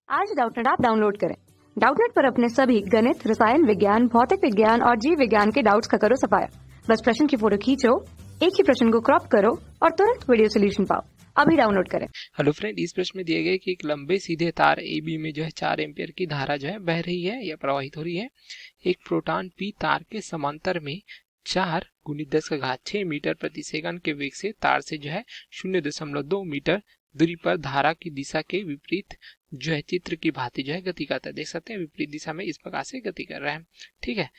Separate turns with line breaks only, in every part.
आज Doubtnut app download करें। Doubtnut पर अपने सभी गणित, रसायन विज्ञान, भौतिक विज्ञान और जीव विज्ञान के डाउट्स का करो सफाया। बस प्रश्न की फोटो खींचो, एक ही प्रश्न को क्रॉप करो और तुरंत वीडियो सोल्यूशन पाओ। अभी डाउनलोड करें।
हेलो फ्रेंड, इस प्रश्न में दिए गए कि एक लंबे सीधे तार AB में जो है 4 एम्पियर की धारा जो है बह रही है या प्रवाहित हो रही है। एक प्रोटॉन P तार के समांतर में 4 × 10⁶ मीटर प्रति सेकंड के वेग से तार से जो है 0.2 मीटर दूरी पर धारा की दिशा के विपरीत जो है चित्र की भांति जो है गति करता है। देख सकते हैं विपरीत दिशा में इस प्रकार से गति कर रहा है। ठीक है,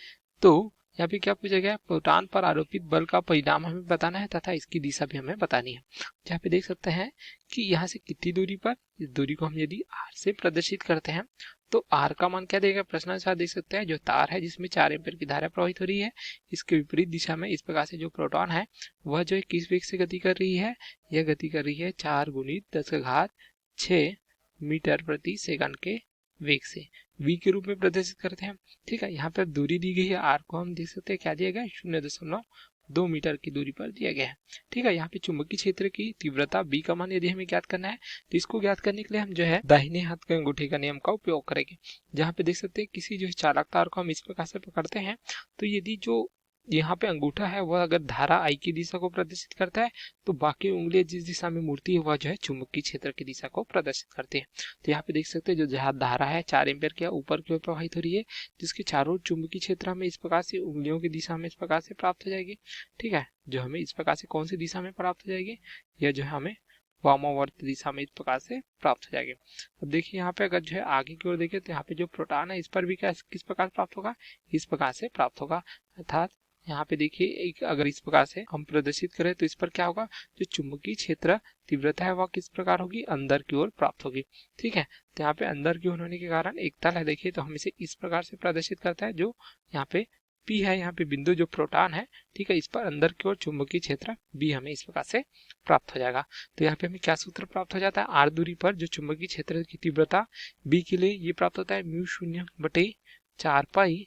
तो यहाँ पे क्या पूछा गया, प्रोटॉन पर आरोपित बल का परिणाम हमें बताना है तथा इसकी दिशा भी हमें बतानी है। यहाँ पे देख सकते हैं कि यहाँ से कितनी दूरी पर, इस दूरी को हम यदि r से प्रदर्शित करते हैं तो r का मान क्या देगा, प्रश्नानुसार देख सकते हैं जो तार है जिसमें 4 एम्पीयर की धारा प्रवाहित हो रही है, इसके विपरीत दिशा में इस प्रकार से जो प्रोटॉन है वह जो है किस वेग से गति कर रही है, यह गति कर रही है 4 × 10⁶ मीटर प्रति सेकंड के वेग से v के रूप में प्रदर्शित करते हैं। ठीक है, यहाँ पे दूरी दी गई है, r को हम देख सकते हैं क्या दिया गया है, 0.2 मीटर की दूरी पर दिया गया है। ठीक है, यहाँ पे चुंबकीय क्षेत्र की तीव्रता b का मान यदि हमें ज्ञात करना है तो इसको ज्ञात करने के लिए हम जो है दाहिने हाथ के अंगूठे का नियम का उपयोग करेंगे। जहाँ पे देख सकते हैं किसी जो है चालक तार को हम इस प्रकार से पकड़ते हैं तो यदि जो यहाँ पे अंगूठा है वह अगर धारा I की दिशा को प्रदर्शित करता है तो बाकी उंगलियां जिस दिशा में मुड़ती है वह जो है चुंबकीय क्षेत्र की दिशा को प्रदर्शित करती है। तो यहाँ पे देख सकते हैं जो जहाँ धारा है 4 एम्पीयर की ऊपर की ओर प्रवाहित हो रही है, जिसके चारों चुंबकीय क्षेत्र में इस प्रकार से उंगलियों की दिशा में इस प्रकार से प्राप्त हो जाएगी। ठीक है, जो हमें इस प्रकार से कौन सी दिशा में प्राप्त हो जाएगी, यह जो है हमें वामावर्त दिशा में इस प्रकार से प्राप्त हो जाएगी। अब देखिए यहाँ पे अगर जो है आगे की ओर देखें तो यहाँ पे जो प्रोटॉन है इस पर भी किस प्रकार प्राप्त होगा, इस प्रकार से प्राप्त होगा। अर्थात यहाँ पे देखिए एक अगर इस प्रकार से हम प्रदर्शित करें तो इस पर क्या होगा, जो चुंबकीय क्षेत्र तीव्रता है वह किस प्रकार होगी, अंदर की ओर प्राप्त होगी। ठीक है, तो यहाँ पे अंदर की ओर होने के कारण एक तल है, देखिए तो हम इसे इस प्रकार से प्रदर्शित करता है, जो यहाँ पे P है, यहाँ पे बिंदु जो प्रोटॉन है, ठीक है, इस पर अंदर की ओर चुंबकीय क्षेत्र B हमें इस प्रकार से प्राप्त हो जाएगा। तो यहाँ पे हमें क्या सूत्र प्राप्त हो जाता है, r दूरी पर जो चुंबकीय क्षेत्र की तीव्रता B के लिए ये प्राप्त होता है μ0/4π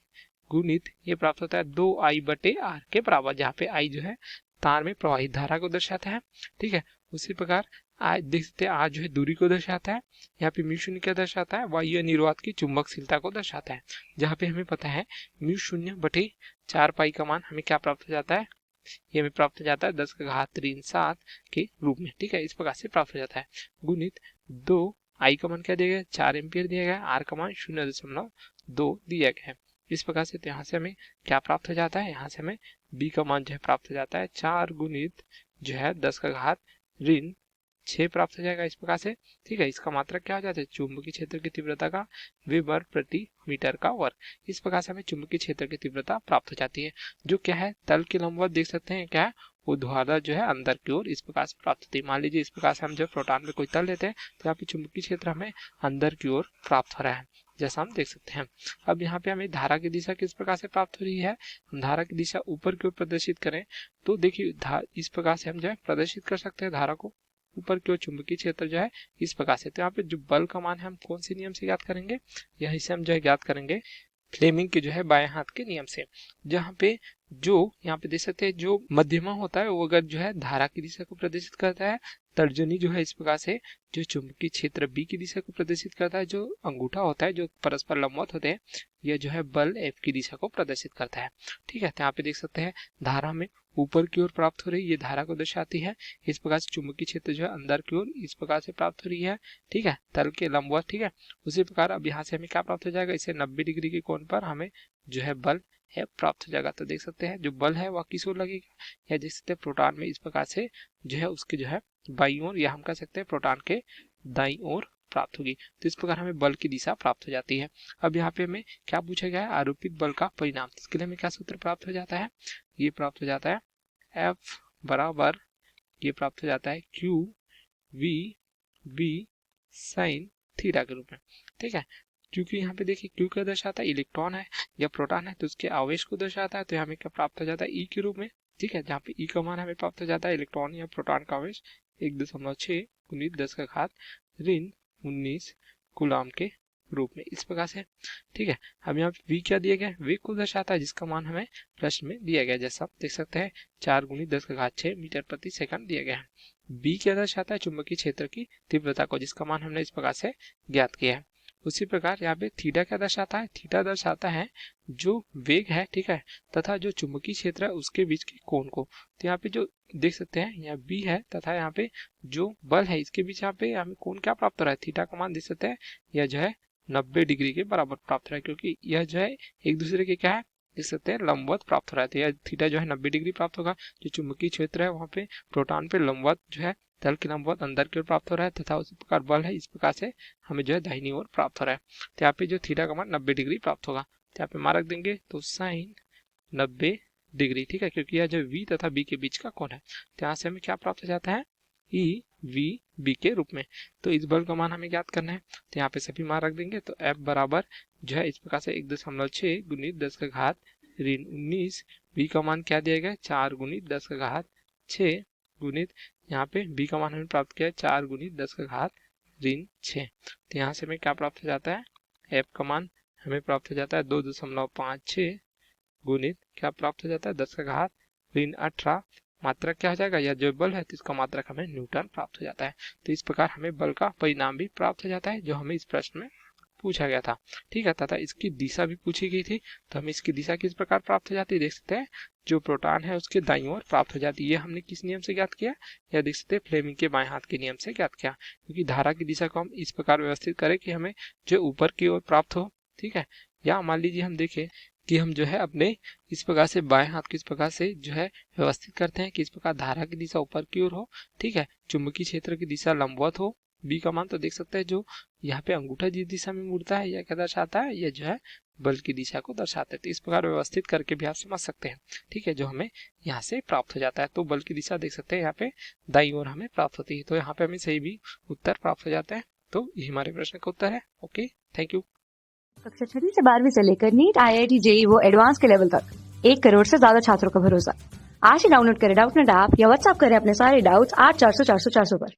गुणित ये प्राप्त होता है 2I/r के बराबर, जहाँ पे I जो है तार में प्रवाहित धारा को दर्शाता है। ठीक है, उसी प्रकार आज देख सकते हैं r जो है दूरी को दर्शाता है, यहाँ पे μ0 क्या दर्शाता है, वायु निर्वात की चुंबकशीलता को दर्शाता है। जहाँ पे हमें पता है μ0/4π का मान हमें क्या प्राप्त हो जाता है, ये हमें प्राप्त हो जाता है 10⁻³ के रूप में। ठीक है, इस प्रकार से प्राप्त हो जाता है गुणित 2I का मान क्या दिया गया, 4 एम्पियर दिया गया, r का मान 0.2 दिया गया है। इस प्रकार से तो यहाँ से हमें क्या प्राप्त हो जाता है, यहाँ से हमें b का मान जो है प्राप्त हो जाता है 4 गुणित जो है 10⁻6 प्राप्त हो जाएगा इस प्रकार से। ठीक है, इसका मात्रक क्या हो जाता है, चुंबकीय क्षेत्र की तीव्रता का वेबर प्रति मीटर का वर्ग। इस प्रकार से हमें चुंबकीय क्षेत्र की तीव्रता प्राप्त हो जाती है, जो क्या है तल के लंबवत देख सकते हैं क्या है, वो ध्वाला जो है अंदर की ओर इस प्रकार से प्राप्त होती है। मान लीजिए इस प्रकार से हम जब प्रोटॉन में कोई तल लेते हैं तो यहाँ पे चुंबकीय क्षेत्र हमें अंदर की ओर प्राप्त हो रहा है, जैसा हम देख सकते हैं। अब यहाँ पे हमें धारा की दिशा किस प्रकार से प्राप्त हो रही है, हम धारा की दिशा ऊपर की ओर प्रदर्शित करें तो देखिए इस प्रकार से हम जो है प्रदर्शित कर सकते हैं धारा को ऊपर की ओर, चुंबकीय क्षेत्र जो है इस प्रकार से। तो यहाँ पे जो बल का मान है हम कौन से नियम से ज्ञात करेंगे, यही से हम जो है ज्ञात करेंगे फ्लेमिंग के जो है बाएं हाथ के नियम से। जहाँ पे जो यहाँ पे देख सकते हैं जो मध्यमा होता है वो अगर जो है धारा की दिशा को प्रदर्शित करता है, तर्जनी जो है इस प्रकार से जो चुंबकीय क्षेत्र B की दिशा को प्रदर्शित करता है, जो अंगूठा होता है जो परस्पर लंबवत होते हैं, यह जो है बल F की दिशा को प्रदर्शित करता है। ठीक है, तो यहाँ पे देख सकते हैं धारा में ऊपर की ओर प्राप्त हो रही है, ये धारा को दर्शाती है। इस प्रकार से चुंबकीय क्षेत्र जो है अंदर की ओर इस प्रकार से प्राप्त हो रही है। ठीक है, तल के लंबवत। ठीक है, उसी प्रकार अब यहाँ से हमें क्या प्राप्त हो जाएगा, इसे 90 डिग्री के कोण पर हमें जो है बल है प्राप्त हो जाएगा। तो देख सकते हैं जो बल है वह किस ओर लगेगा, या देख सकते हैं प्रोटॉन में इस प्रकार से जो है उसके जो है बाईं ओर, या हम कह सकते हैं प्रोटॉन के दाईं ओर प्राप्त होगी। तो इस प्रकार हमें बल की दिशा प्राप्त हो जाती है। अब यहाँ पे हमें क्या पूछा गया है, आरोपित बल का परिणाम। इसके लिए हमें क्या सूत्र प्राप्त हो जाता है, ये प्राप्त हो जाता है F बराबर, ये प्राप्त हो जाता है QV sin थीटा के रूप में। ठीक है, क्योंकि यहाँ पे देखिए Q क्या दर्शाता है, इलेक्ट्रॉन है या प्रोटॉन है तो उसके आवेश को दर्शाता है, तो हमें क्या प्राप्त हो जाता है E के रूप में। ठीक है, जहाँ पे E का मान हमें प्राप्त हो जाता है इलेक्ट्रॉन या प्रोटॉन का आवेश 1.6 गुणित 10⁻19 कूलम के रूप में, इस प्रकार से। ठीक है, अब यहाँ पे V क्या दिया गया है, V को दर्शाता है जिसका मान हमें प्रश्न में दिया गया, जैसा आप देख सकते हैं 4 गुणित 10⁶ मीटर प्रति सेकंड दिया गया है। B क्या दर्शाता है, चुंबकीय क्षेत्र की तीव्रता को, जिसका मान हमने इस प्रकार से ज्ञात किया है। उसी प्रकार यहाँ पे थीटा क्या दर्शाता है, थीटा दर्शाता है जो वेग है, ठीक है, तथा जो चुंबकीय क्षेत्र है उसके बीच के कोण को। तो यहाँ पे जो देख सकते हैं यहाँ बी है तथा यहाँ पे जो बल है इसके बीच यहाँ पे हमें कोण क्या प्राप्त हो रहा है, थीटा का मान देख सकते हैं, यह जो है 90 डिग्री के बराबर प्राप्त हो रहा है, क्योंकि यह जो है एक दूसरे के क्या है देख सकते हैं लंबवत प्राप्त हो रहा है। तो यह थीटा जो है 90 डिग्री प्राप्त होगा। जो चुंबकीय क्षेत्र है वहाँ पे प्रोटॉन पे लंबवत जो है तल के लंबवत अंदर की ओर प्राप्त हो रहा है तथा उसी प्रकार बल है इस प्रकार से हमें जो है दाहिनी ओर प्राप्त हो रहा है। तो यहाँ पे जो थीटा का मान 90 डिग्री प्राप्त होगा। तो यहाँ पे मान रख देंगे तो साइन 90 डिग्री, ठीक है, क्योंकि यह जो v तथा b के बीच का कोण है। तो यहाँ से हमें क्या प्राप्त हो जाता है, ई वी बी के रूप में। तो इस बल का मान हमें ज्ञात करना है। तो यहाँ पे सभी मान रख देंगे तो F बराबर जो है इस प्रकार से 1.6 गुणित 10 का घात ऋण 19, b का मान क्या दिया गया 4 गुणित 10 का घात 6 गुणित यहाँ पे b का मान हमने प्राप्त किया है 4 गुणित 10 का घात ऋण 6। तो यहाँ से हमें क्या प्राप्त हो जाता है, F का मान हमें प्राप्त हो जाता है 2.56 गुणित क्या प्राप्त हो जाता है 10 का घात ऋण 18। मात्रक क्या हो जाएगा, यह जो बल है तो इसका मात्रक हमें न्यूटन प्राप्त हो जाता है। तो इस प्रकार हमें बल का परिणाम भी प्राप्त हो जाता है जो हमें इस प्रश्न में पूछा गया था, ठीक है, तथा इसकी दिशा भी पूछी गई थी। तो हमें इसकी दिशा किस प्रकार प्राप्त हो जाती है, देख सकते हैं जो प्रोटॉन है उसके दाईं ओर प्राप्त हो जाती है। ये हमने किस नियम से ज्ञात किया, या देख सकते हैं फ्लेमिंग के बाएं हाथ के नियम से ज्ञात किया, क्योंकि धारा की दिशा को हम इस प्रकार व्यवस्थित करें कि हमें जो ऊपर की ओर प्राप्त हो, ठीक है, या मान लीजिए हम देखें कि हम जो है अपने इस प्रकार से बाएं हाथ को इस प्रकार से जो है व्यवस्थित करते हैं कि इस प्रकार धारा की दिशा ऊपर की ओर हो, ठीक है, चुंबकीय क्षेत्र की दिशा लंबवत हो। बी का मान तो देख सकते हैं जो यहाँ पे अंगूठा जिस दिशा में मुड़ता है यह क्या दर्शाता है, यह जो है बल की दिशा को दर्शाता है। तो इस प्रकार व्यवस्थित करके भी आप समझ सकते हैं, ठीक है, जो हमें यहाँ से प्राप्त हो जाता है। तो बल की दिशा देख सकते हैं यहाँ पे दाईं ओर हमें प्राप्त होती है। तो यहाँ पे हमें सही भी उत्तर प्राप्त हो जाता है। तो ये हमारे प्रश्न का उत्तर है। Okay, thank you.
कक्षा 6वीं से 12वीं से लेकर नीट, IIT, JEE वो एडवांस के लेवल तक 1 करोड़ से ज्यादा छात्रों का भरोसा। आज ही डाउनलोड करें डाउटनेट ऐप या व्हाट्सएप करें अपने सारे डाउट्स 8400 400 400 पर।